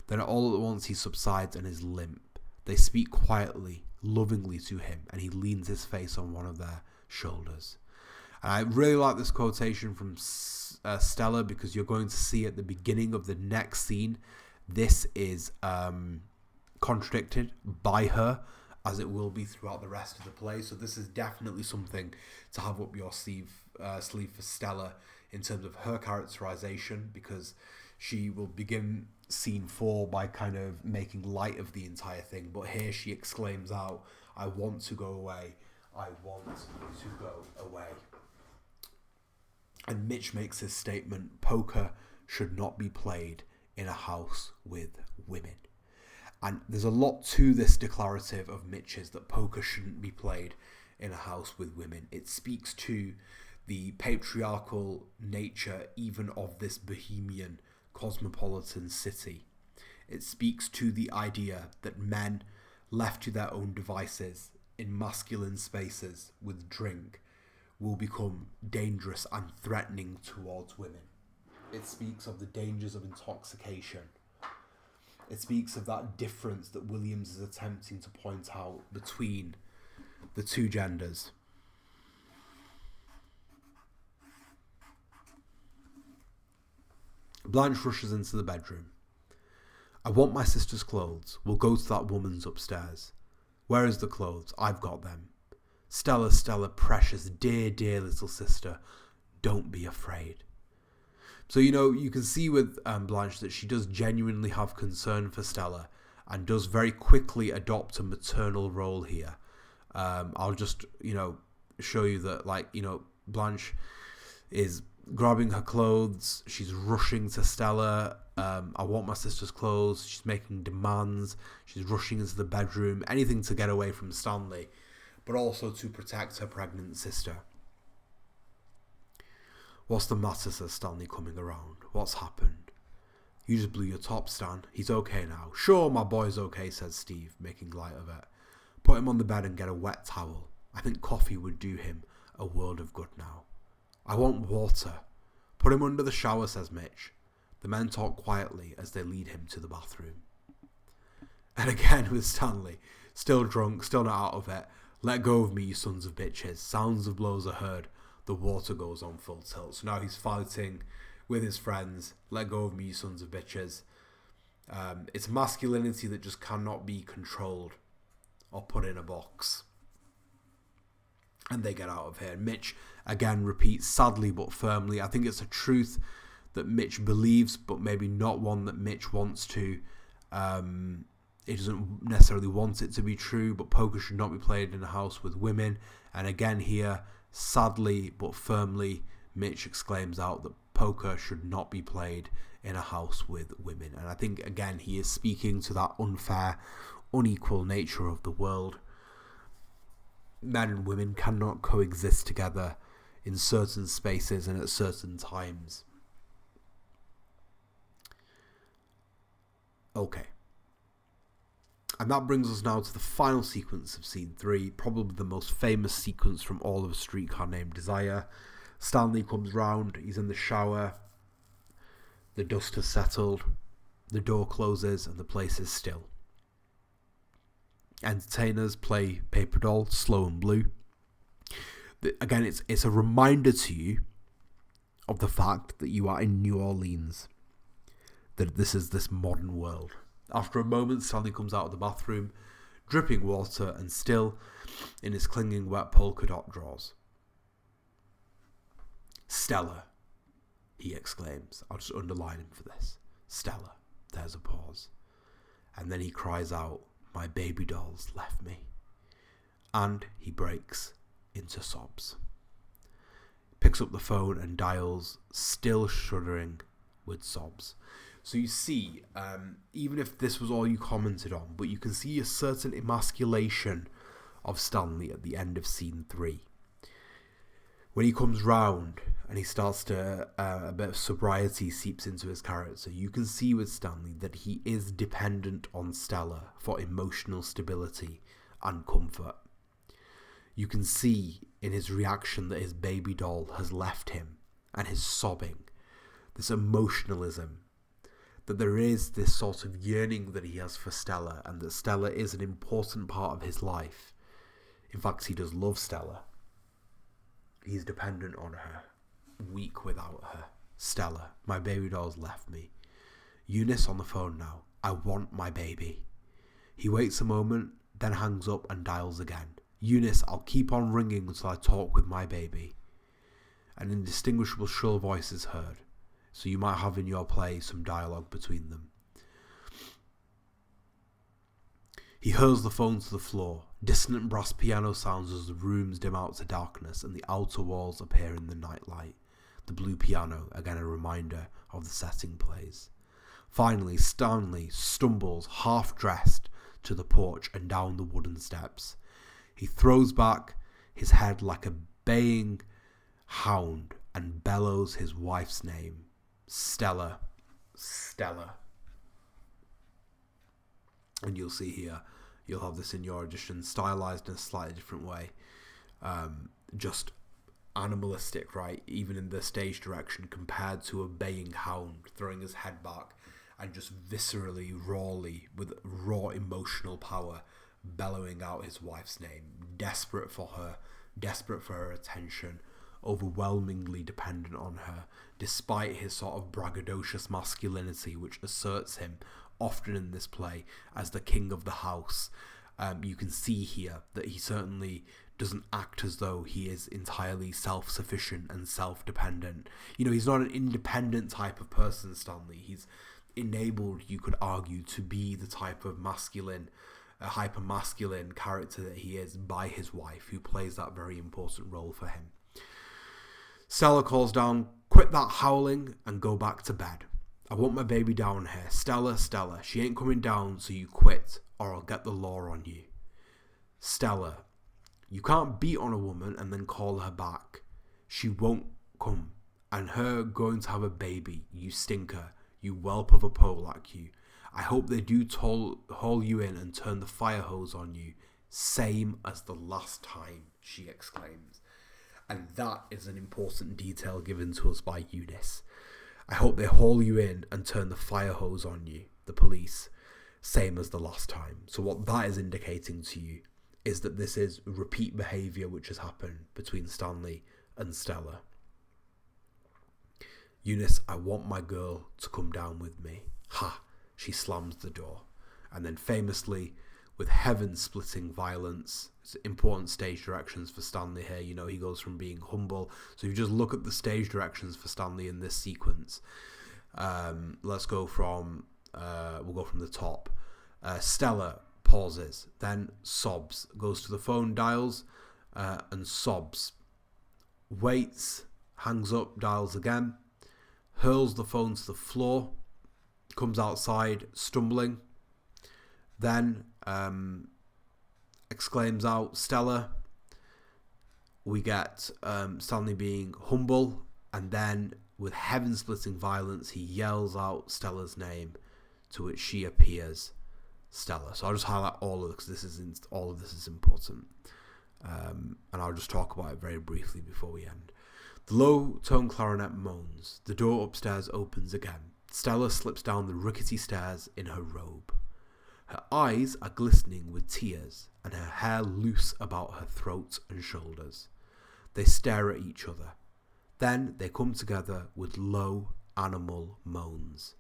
Then all at once he subsides and is limp. They speak quietly, lovingly to him, and he leans his face on one of their shoulders. And I really like this quotation from Stella, because you're going to see at the beginning of the next scene, this is contradicted by her, as it will be throughout the rest of the play. So this is definitely something to have up your sleeve for Stella in terms of her characterization, because she will begin scene 4 by kind of making light of the entire thing. But here she exclaims out, "I want to go away. I want to go away." And Mitch makes his statement, poker should not be played in a house with women. And there's a lot to this declarative of Mitch's, that poker shouldn't be played in a house with women. It speaks to the patriarchal nature even of this bohemian cosmopolitan city. It speaks to the idea that men left to their own devices in masculine spaces with drink will become dangerous and threatening towards women. It speaks of the dangers of intoxication. It speaks of that difference that Williams is attempting to point out between the two genders. Blanche rushes into the bedroom. I want my sister's clothes. We'll go to that woman's upstairs. Where is the clothes? I've got them. Stella, Stella, precious, dear, dear little sister, don't be afraid. So, you can see with Blanche that she does genuinely have concern for Stella and does very quickly adopt a maternal role here. I'll just, show you that, Blanche is grabbing her clothes. She's rushing to Stella. I want my sister's clothes. She's making demands. She's rushing into the bedroom. Anything to get away from Stanley, but also to protect her pregnant sister. What's the matter, says Stanley, coming around. What's happened? You just blew your top, Stan. He's okay now. Sure, my boy's okay, says Steve, making light of it. Put him on the bed and get a wet towel. I think coffee would do him a world of good now. I want water. Put him under the shower, says Mitch. The men talk quietly as they lead him to the bathroom. And again with Stanley, still drunk, still not out of it. Let go of me, you sons of bitches. Sounds of blows are heard. The water goes on full tilt. So now he's fighting with his friends. Let go of me, you sons of bitches. It's masculinity that just cannot be controlled or put in a box. And they get out of here. Mitch again repeats sadly but firmly. I think it's a truth that Mitch believes, but maybe not one that Mitch wants to. He doesn't necessarily want it to be true, but poker should not be played in a house with women. And again here, sadly but firmly, Mitch exclaims out that poker should not be played in a house with women. And I think again he is speaking to that unfair, unequal nature of the world. Men and women cannot coexist together in certain spaces and at certain times. Okay. And that brings us now to the final sequence of scene 3, probably the most famous sequence from all of A Streetcar Named Desire. Stanley comes round, he's in the shower, the dust has settled, the door closes and the place is still. Entertainers play Paper Doll, Slow and Blue. Again, it's a reminder to you of the fact that you are in New Orleans, that this is this modern world. After a moment, Stanley comes out of the bathroom, dripping water and still in his clinging wet polka dot drawers. Stella, he exclaims. I'll just underline him for this. Stella. There's a pause. And then he cries out, my baby doll's left me. And he breaks into sobs. Picks up the phone and dials, still shuddering with sobs. So you see, even if this was all you commented on, but you can see a certain emasculation of Stanley at the end of scene 3. When he comes round and he starts to, a bit of sobriety seeps into his character, you can see with Stanley that he is dependent on Stella for emotional stability and comfort. You can see in his reaction that his baby doll has left him and his sobbing, this emotionalism, that there is this sort of yearning that he has for Stella and that Stella is an important part of his life. In fact, he does love Stella. He's dependent on her, weak without her. Stella, my baby doll's left me. Eunice on the phone now. I want my baby. He waits a moment, then hangs up and dials again. Eunice, I'll keep on ringing until I talk with my baby. An indistinguishable shrill voice is heard, so you might have in your play some dialogue between them. He hurls the phone to the floor. Dissonant brass piano sounds as the rooms dim out to darkness and the outer walls appear in the nightlight. The blue piano, again a reminder of the setting, plays. Finally, Stanley stumbles, half-dressed, to the porch and down the wooden steps. He throws back his head like a baying hound and bellows his wife's name. Stella. Stella. And you'll see here, you'll have this in your edition, stylized in a slightly different way. Just animalistic, right? Even in the stage direction, compared to a baying hound throwing his head back and just viscerally, rawly, with raw emotional power, bellowing out his wife's name, desperate for her attention, overwhelmingly dependent on her, despite his sort of braggadocious masculinity, which asserts him often in this play as the king of the house. You can see here that he certainly doesn't act as though he is entirely self-sufficient and self-dependent. You know, he's not an independent type of person, Stanley. He's enabled, you could argue, to be the type of masculine, hyper-masculine character that he is by his wife, who plays that very important role for him. Stella calls down, "Quit that howling and go back to bed. I want my baby down here. Stella, Stella, she ain't coming down, so you quit, or I'll get the law on you." Stella, you can't beat on a woman and then call her back. She won't come. And her going to have a baby, you stinker, you whelp of a Polak, you. I hope they do haul you in and turn the fire hose on you. Same as the last time, she exclaims. And that is an important detail given to us by Eunice. I hope they haul you in and turn the fire hose on you, the police. Same as the last time. So what that is indicating to you is that this is repeat behaviour which has happened between Stanley and Stella. Eunice, I want my girl to come down with me. Ha! She slams the door. And then famously, with heaven-splitting violence, it's important stage directions for Stanley here. You know, he goes from being humble. So if you just look at the stage directions for Stanley in this sequence, let's go from, we'll go from the top. Stella pauses, then sobs, goes to the phone, dials, and sobs. Waits, hangs up, dials again, hurls the phone to the floor, comes outside, stumbling, then exclaims out, "Stella." We get Stanley being humble, and then with heaven-splitting violence, he yells out Stella's name, to which she appears, Stella. So I'll just highlight all of it because all of this is important, and I'll just talk about it very briefly before we end. The low-tone clarinet moans. The door upstairs opens again. Stella slips down the rickety stairs in her robe. Her eyes are glistening with tears, and her hair loose about her throat and shoulders. They stare at each other. Then they come together with low, animal moans.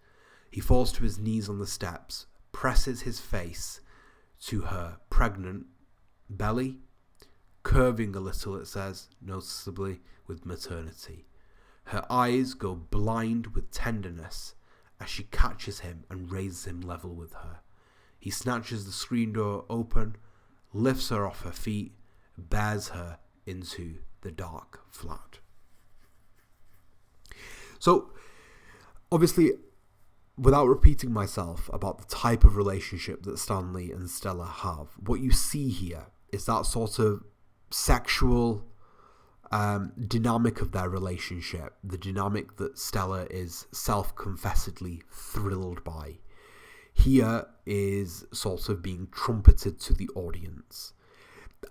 He falls to his knees on the steps, presses his face to her pregnant belly, curving a little, it says, noticeably, with maternity. Her eyes go blind with tenderness as she catches him and raises him level with her. He snatches the screen door open, lifts her off her feet, bears her into the dark flat. So, obviously, without repeating myself about the type of relationship that Stanley and Stella have, what you see here is that sort of sexual dynamic of their relationship, the dynamic that Stella is self-confessedly thrilled by. Here is sort of being trumpeted to the audience.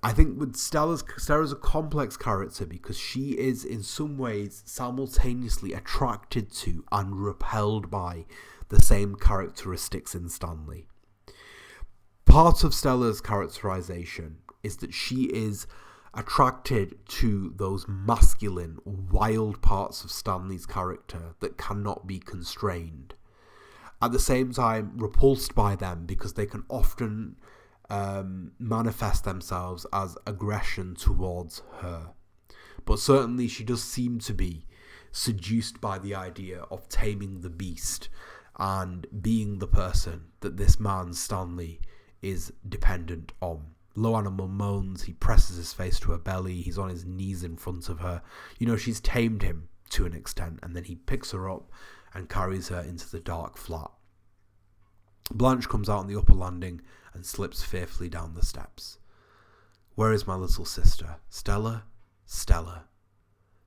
I think with Stella's a complex character because she is in some ways simultaneously attracted to and repelled by the same characteristics in Stanley. Part of Stella's characterization is that she is attracted to those masculine, wild parts of Stanley's character that cannot be constrained. At the same time, repulsed by them because they can often manifest themselves as aggression towards her. But certainly she does seem to be seduced by the idea of taming the beast and being the person that this man, Stanley, is dependent on. Low animal moans, he presses his face to her belly, he's on his knees in front of her. You know, she's tamed him to an extent, and then he picks her up and carries her into the dark flat. Blanche comes out on the upper landing and slips fearfully down the steps. "Where is my little sister? Stella? Stella."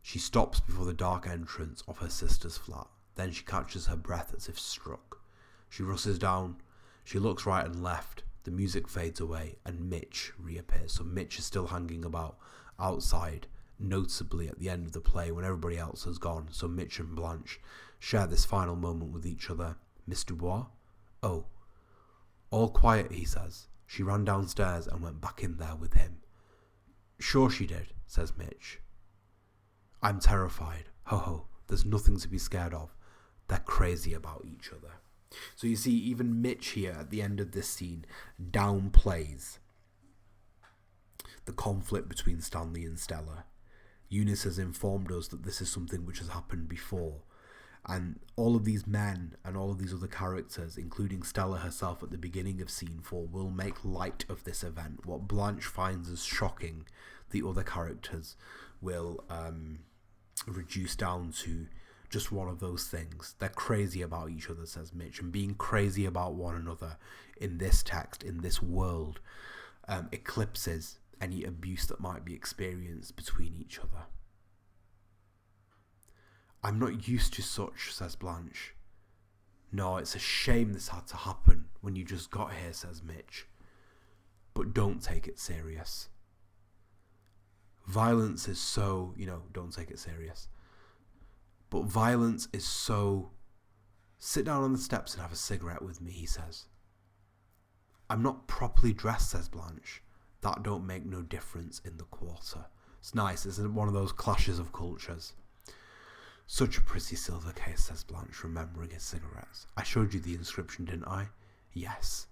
She stops before the dark entrance of her sister's flat. Then she catches her breath as if struck. She rushes down. She looks right and left. The music fades away and Mitch reappears. So Mitch is still hanging about outside, noticeably at the end of the play when everybody else has gone. So Mitch and Blanche share this final moment with each other. "Miss Dubois? Oh." "All quiet," he says. "She ran downstairs and went back in there with him." "Sure she did," says Mitch. "I'm terrified. Ho ho, there's nothing to be scared of. They're crazy about each other." So you see, even Mitch here at the end of this scene downplays the conflict between Stanley and Stella. Eunice has informed us that this is something which has happened before. And all of these men and all of these other characters, including Stella herself at the beginning of scene 4, will make light of this event. What Blanche finds as shocking, the other characters will reduce down to just one of those things. They're crazy about each other, says Mitch, and being crazy about one another in this text, in this world, eclipses any abuse that might be experienced between each other. "I'm not used to such," says Blanche. "No, it's a shame this had to happen when you just got here," says Mitch. "But don't take it serious. Violence is so, don't take it serious. But violence is so... Sit down on the steps and have a cigarette with me," he says. "I'm not properly dressed," says Blanche. "That don't make no difference in the quarter." It's nice, isn't it? One of those clashes of cultures. "Such a pretty silver case," says Blanche, remembering his cigarettes. "I showed you the inscription, didn't I?" "Yes."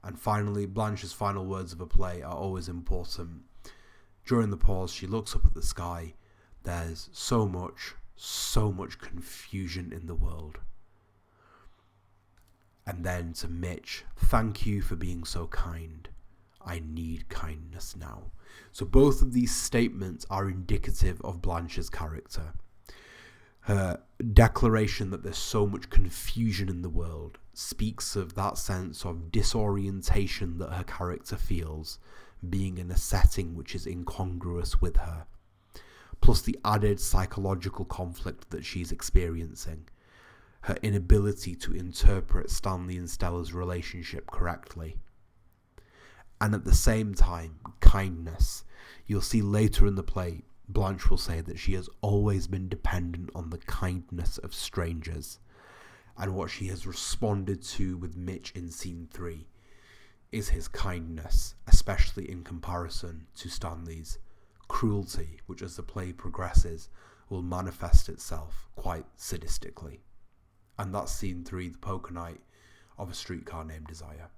And finally, Blanche's final words of a play are always important. During the pause, she looks up at the sky. There's so much confusion in the world. And then to Mitch, "Thank you for being so kind. I need kindness now." So both of these statements are indicative of Blanche's character. Her declaration that there's so much confusion in the world speaks of that sense of disorientation that her character feels, being in a setting which is incongruous with her, plus the added psychological conflict that she's experiencing, her inability to interpret Stanley and Stella's relationship correctly. And at the same time, kindness. You'll see later in the play, Blanche will say that she has always been dependent on the kindness of strangers, and what she has responded to with Mitch in scene 3 is his kindness, especially in comparison to Stanley's cruelty, which as the play progresses will manifest itself quite sadistically. And that's scene 3, the poker night of A Streetcar Named Desire.